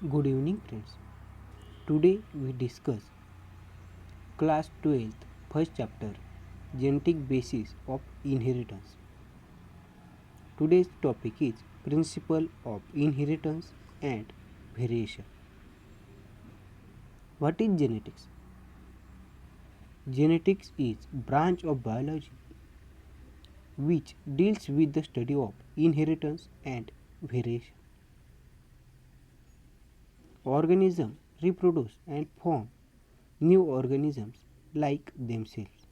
Good evening, friends. Today we discuss class 12th first chapter genetic basis of inheritance. Today's topic is principle of inheritance and variation. What is genetics? Genetics is branch of biology which deals with the study of inheritance and variation. Organisms reproduce and form new organisms like themselves.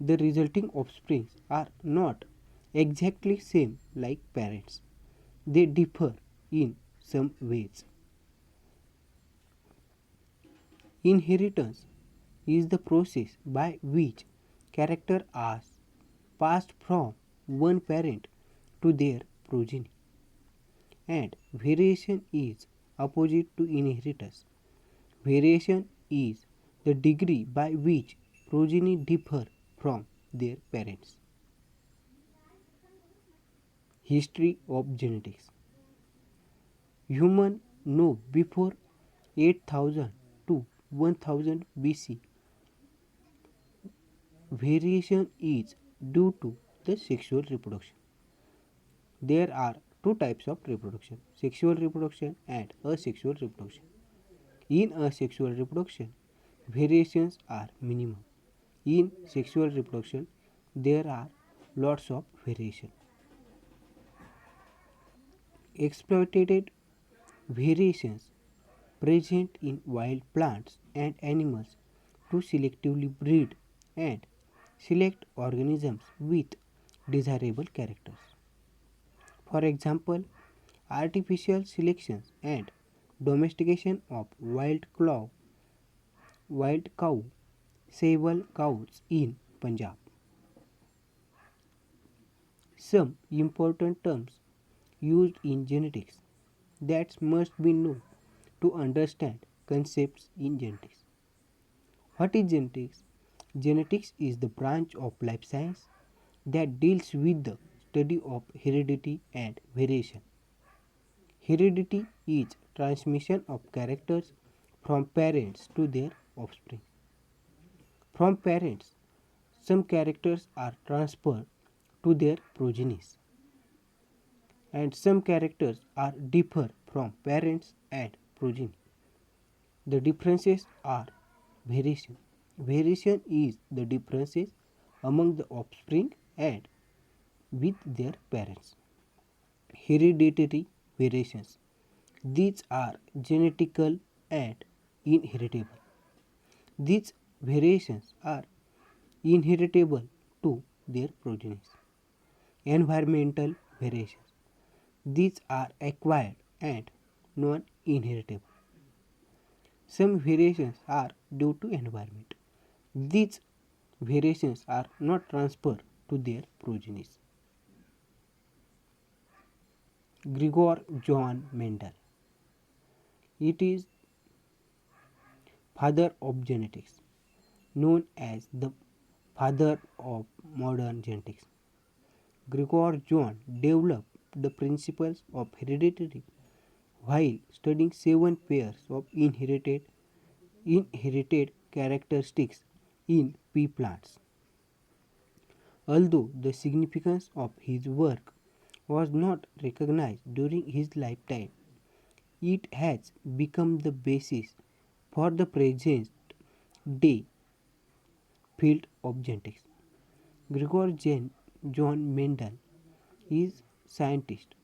The resulting offspring are not exactly same like parents. They differ in some ways. Inheritance is the process by which characters are passed from one parent to their progeny, and variation is opposite to inheritance. Variation is the degree by which progeny differ from their parents. History of genetics. Humans know before 8000 to 1000 BC variation is due to the sexual reproduction. There are two types of reproduction, sexual reproduction and asexual reproduction. In asexual reproduction, variations are minimum. In sexual reproduction, there are lots of variation. Exploited variations present in wild plants and animals to selectively breed and select organisms with desirable characters. For example, artificial selection and domestication of wild cow, sable cows in Punjab. Some important terms used in genetics that must be known to understand concepts in genetics. What is genetics? Genetics is the branch of life science that deals with the study of heredity and variation. Heredity is transmission of characters from parents to their offspring. From parents, some characters are transferred to their progenies, and some characters are differ from parents and progeny. The differences are variation. Variation is the differences among the offspring and with their parents. Hereditary variations. These are genetical and inheritable. These variations are inheritable to their progenies. Environmental variations. These are acquired and non inheritable. Some variations are due to environment. These variations are not transferred to their progenies. Gregor Johann Mendel. It is father of genetics, known as the father of modern genetics. Gregor Johann developed the principles of heredity while studying 7 pairs of inherited characteristics in pea plants. Although the significance of his work was not recognized during his lifetime, it has become the basis for the present day field of genetics. Gregor John Mendel is scientist.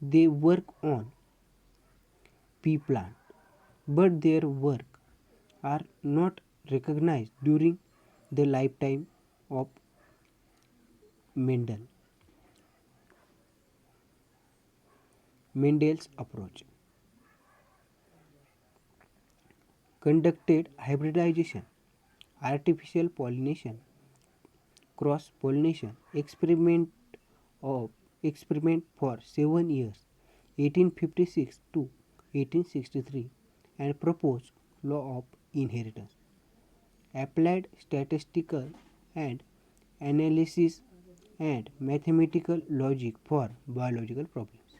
They work on pea plant, but their work are not recognized during the lifetime of Mendel. Mendel's approach conducted hybridization, artificial pollination, cross pollination of experiment for 7 years, 1856 to 1863, and proposed law of inheritance. Applied statistical and analysis and mathematical logic for biological problems.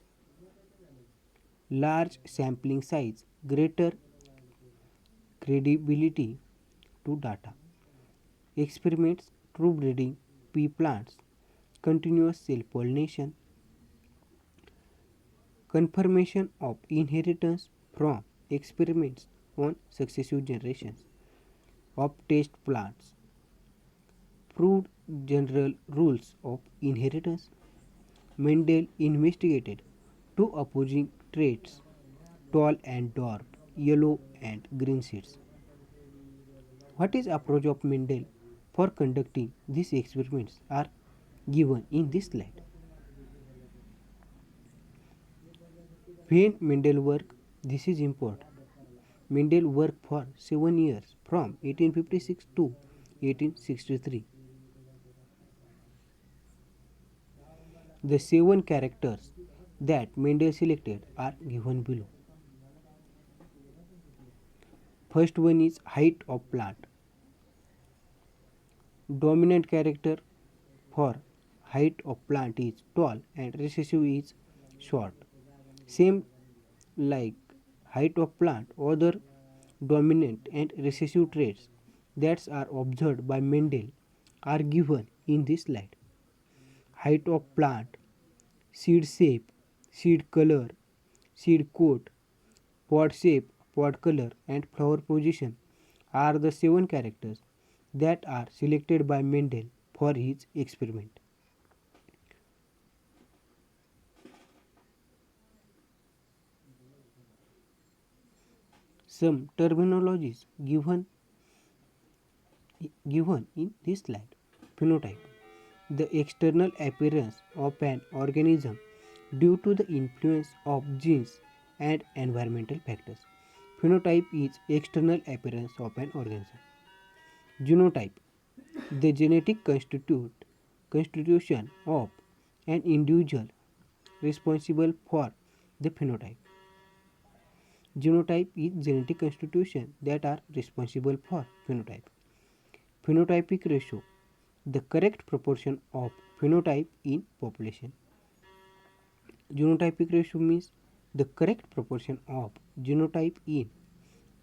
large sampling size, greater credibility to data. Experiments, true breeding, pea plants, continuous self pollination, confirmation of inheritance from experiments on successive generations of test plants, proved general rules of inheritance. Mendel investigated two opposing traits, tall and dwarf, yellow and green seeds. What is approach of Mendel for conducting these experiments are given in this slide. When Mendel work, this is important. Mendel worked for 7 years from 1856 to 1863. The 7 characters that Mendel selected are given below. First one is height of plant. Dominant character for height of plant is tall and recessive is short. Same like height of plant, other dominant and recessive traits that are observed by Mendel are given in this slide. Height of plant, seed shape, seed color, seed coat, pod shape, pod color, and flower position are the 7 characters that are selected by Mendel for his experiment. Some terminologies given in this slide. Phenotype, the external appearance of an organism due to the influence of genes and environmental factors. Phenotype is external appearance of an organism. Genotype, the genetic constitution of an individual responsible for the phenotype. Genotype is genetic constitution that are responsible for phenotype. Phenotypic ratio, the correct proportion of phenotype in population. Genotypic ratio means the correct proportion of genotype in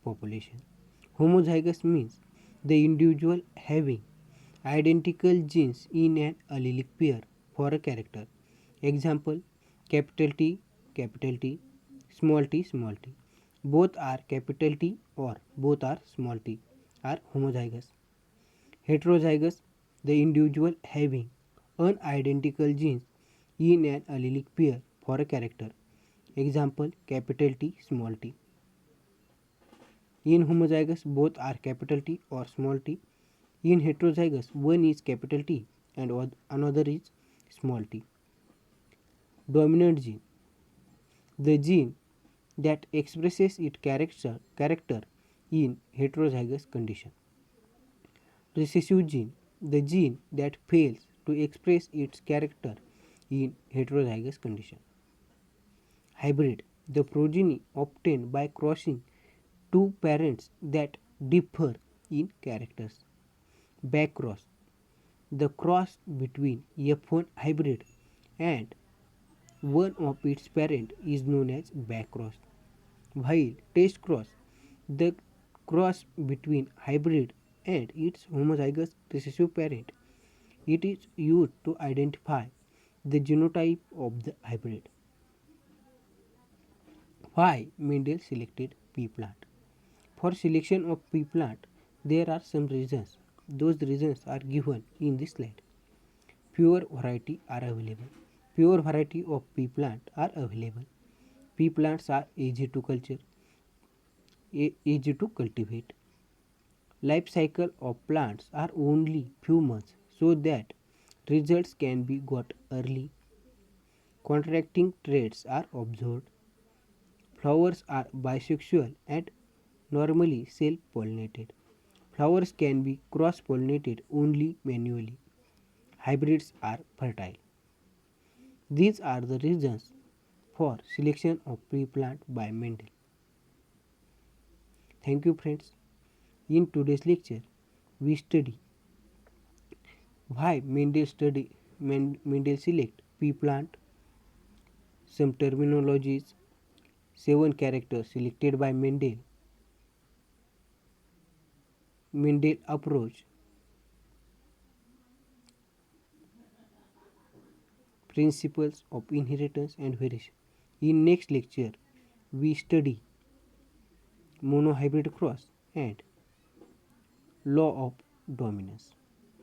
population. Homozygous means the individual having identical genes in an allelic pair for a character. Example, capital T, small t, small t. Both are capital T or both are small t are homozygous. Heterozygous, the individual having unidentical genes in an allelic pair for a character. Example, capital T, small t. In homozygous, both are capital T or small t. In heterozygous, one is capital T and another is small t. Dominant gene, the gene that expresses its character in heterozygous condition. Recessive gene, the gene that fails to express its character in heterozygous condition. Hybrid, the progeny obtained by crossing two parents that differ in characters. Backcross, the cross between F1 hybrid and one of its parent is known as backcross. While test cross, the cross between hybrid and its homozygous recessive parent, it is used to identify the genotype of the hybrid. Why Mendel selected pea plant? For selection of pea plant, there are some reasons. Those reasons are given in this slide. Pure variety are available. Pure variety of pea plant are available. Pea plants are easy to cultivate. Life cycle of plants are only few months so that results can be got early. Contracting traits are observed. Flowers are bisexual and normally self-pollinated. Flowers can be cross-pollinated only manually. Hybrids are fertile. These are the reasons for selection of pea plant by Mendel. Thank you friends. In today's lecture, we study why Mendel select pea plant, some terminologies, 7 characters selected by Mendel approach, principles of inheritance and variation. In next lecture, we study monohybrid cross and law of dominance.